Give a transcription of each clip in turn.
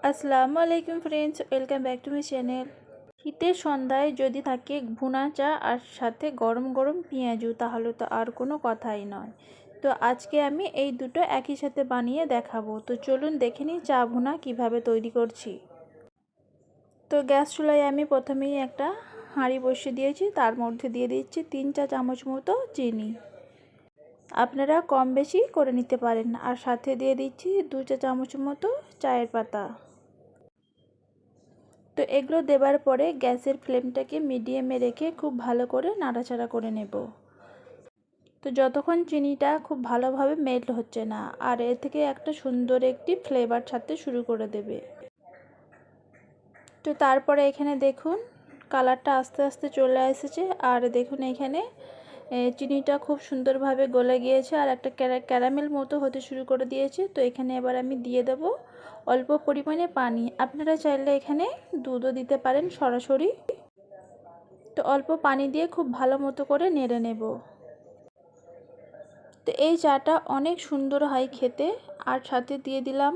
আসসালামু আলাইকুম friends, welcome back to my channel. শীতের সন্ধ্যায় যদি থাকে ভুনা চা আর সাথে গরম গরম পেঁয়াজু, তাহলে তো আর কোনো কথাই নয়। তো আজকে আমি এই দুটো একই সাথে বানিয়ে দেখাবো। তো চলুন দেখে নিই চা ভুনা কিভাবে তৈরি করছি। তো গ্যাস চুলায় আমি প্রথমেই একটা হাঁড়ি বসিয়ে দিয়েছি, তার মধ্যে দিয়ে দিচ্ছি 3 চা চামচ মতো চিনি। আপনারা কম বেশি করে নিতে পারেন। আর সাথে দিয়ে দিচ্ছি 2 চা চামচ মতো চায়ের পাতা। তো এগুলো দেবার পরে গ্যাসের ফ্লেমটাকে মিডিয়ামে রেখে খুব ভালো করে নাড়াচাড়া করে নেব। তো যতক্ষণ চিনিটা খুব ভালোভাবে মেল্ট হচ্ছে না, আর এর থেকে একটা সুন্দর একটি ফ্লেভার ছাড়তে শুরু করে দেবে। তো তারপরে এখানে দেখুন কালারটা আস্তে আস্তে চলে এসেছে, আর দেখুন এখানে চিনিটা খুব সুন্দরভাবে গলে গিয়েছে আর একটা ক্যারামেল মতো হতে শুরু করে দিয়েছে। তো এখানে এবার আমি দিয়ে দেব অল্প পরিমাণে পানি। আপনারা চাইলে এখানে দুধও দিতে পারেন সরাসরি। তো অল্প পানি দিয়ে খুব ভালো মতো করে নেড়ে নেব। তো এই চাটা অনেক সুন্দর হয় খেতে। আর সাথে দিয়ে দিলাম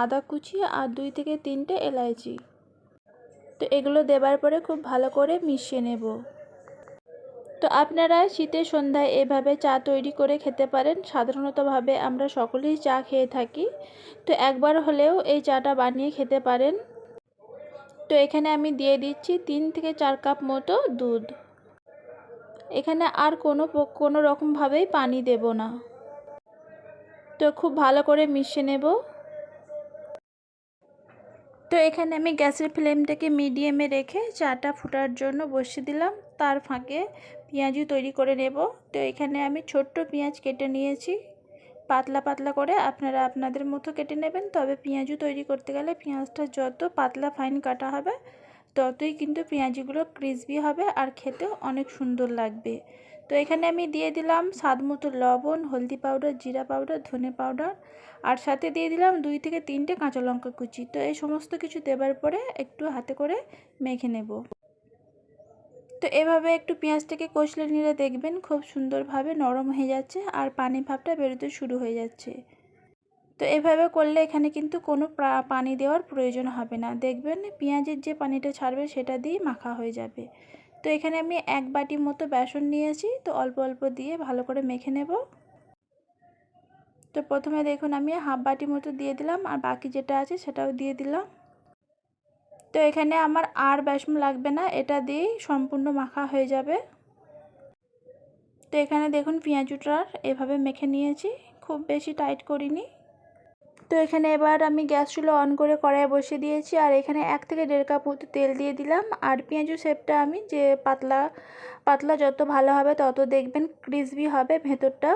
আদা কুচি আর 2 থেকে 3টে এলাচি। তো এগুলো দেবার পরে খুব ভালো করে মিশিয়ে নেব। তো আপনারা শীতের সন্ধ্যায় এভাবে চা তৈরি করে খেতে পারেন। সাধারণতভাবে আমরা সকলেই চা খেয়ে থাকি, তো একবার হলেও এই চাটা বানিয়ে খেতে পারেন। তো এখানে আমি দিয়ে দিচ্ছি 3 থেকে 4 কাপ মতো দুধ। এখানে আর কোনো রকমভাবেই পানি দেব না। তো খুব ভালো করে মিশিয়ে নেব। তো এখানে আমি গ্যাসের ফ্লেমটাকে মিডিয়ামে রেখে চাটা ফোটার জন্য বসিয়ে দিলাম। তার ফাঁকে পেঁয়াজু তৈরি করে নেব। তো এখানে আমি ছোট্ট পেঁয়াজ কেটে নিয়েছি পাতলা পাতলা করে। আপনারা আপনাদের মতো কেটে নেবেন। তবে পেঁয়াজু তৈরি করতে গেলে পেঁয়াজটা যত পাতলা ফাইন কাটা হবে ততই কিন্তু পেঁয়াজগুলো ক্রিসপি হবে আর খেতেও অনেক সুন্দর লাগবে। তো এখানে আমি দিয়ে দিলাম স্বাদ মতো লবণ, হলদি পাউডার, জিরা পাউডার, ধনে পাউডার, আর সাথে দিয়ে দিলাম 2 থেকে 3টে কাঁচা লঙ্কা কুচি। তো এই সমস্ত কিছু দেবার পরে একটু হাতে করে মেখে নেব। তো এভাবে একটু পেঁয়াজটাকে কষলে নিলে দেখবেন খুব সুন্দরভাবে নরম হয়ে যাচ্ছে আর পানি ভাবটা বেরোতে শুরু হয়ে যাচ্ছে। তো এভাবে করলে এখানে কিন্তু কোনো পানি দেওয়ার প্রয়োজন হবে না। দেখবেন পেঁয়াজের যে পানিটা ছাড়বে সেটা দিয়ে মাখা হয়ে যাবে। তো এখানে আমি 1 বাটি মতো বেসন নিয়েছি। তো অল্প অল্প দিয়ে ভালো করে মেখে নেব। তো প্রথমে দেখুন আমি হাফ বাটি মতো দিয়ে দিলাম, আর বাকি যেটা আছে সেটাও দিয়ে দিলাম। তো এখানে আমার আর বেসন লাগবে না, এটা দিয়েই সম্পূর্ণ মাখা হয়ে যাবে। তো এখানে দেখুন পেঁয়াজুটার এভাবে মেখে নিয়েছি, খুব বেশি টাইট করিনি। তো এখানে এবার আমি গ্যাস চুলা অন করে কড়াই বসিয়ে দিয়েছি, আর এখানে 1 থেকে 1.5 কাপ মতো তেল দিয়ে দিলাম। আর পেঁয়াজু শেপটা আমি যে পাতলা পাতলা যত ভালো হবে তত দেখবেন ক্রিসপি হবে ভেতরটা।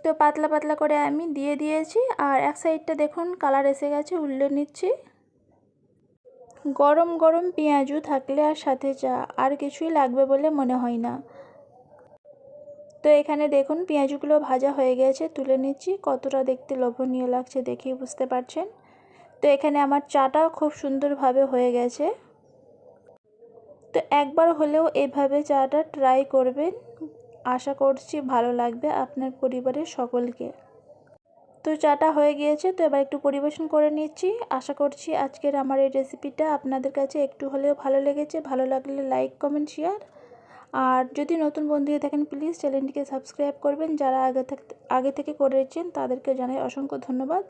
তো পাতলা পাতলা করে আমি দিয়ে দিয়েছি, আর এক সাইডটা দেখুন কালার এসে গেছে, উল্টে নিচ্ছি। গরম গরম পেঁয়াজু থাকলে আর সাথে চা আর কিছুই লাগবে বলে মনে হয় না। তো এখানে দেখুন পেঁয়াজগুলো ভাজা হয়ে গেছে, তুলে নিচ্ছি। কতটা দেখতে লোভনীয় লাগছে দেখেই বুঝতে পারছেন। তো এখানে আমার চাটাও খুব সুন্দরভাবে হয়ে গেছে। তো একবার হলেও এভাবে চাটা ট্রাই করবেন, আশা করছি ভালো লাগবে আপনার পরিবারের সকলকে। তো চাটা হয়ে গিয়েছে, তো এবার একটু পরিবেশন করে নিচ্ছি। আশা করছি আজকের আমার এই রেসিপিটা আপনাদের কাছে একটু হলেও ভালো লেগেছে। ভালো লাগলে লাইক, কমেন্ট, শেয়ার। আর যদি নতুন বন্ধু হয়ে থাকেন প্লিজ চ্যানেলটিকে সাবস্ক্রাইব করবেন। যারা আগে থেকে করেছেন তাদেরকে জানাই অসংখ্য ধন্যবাদ।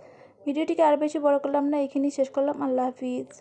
ভিডিওটিকে আর বেশি বড় করলাম না, এখানেই শেষ করলাম। আল্লাহ হাফিজ।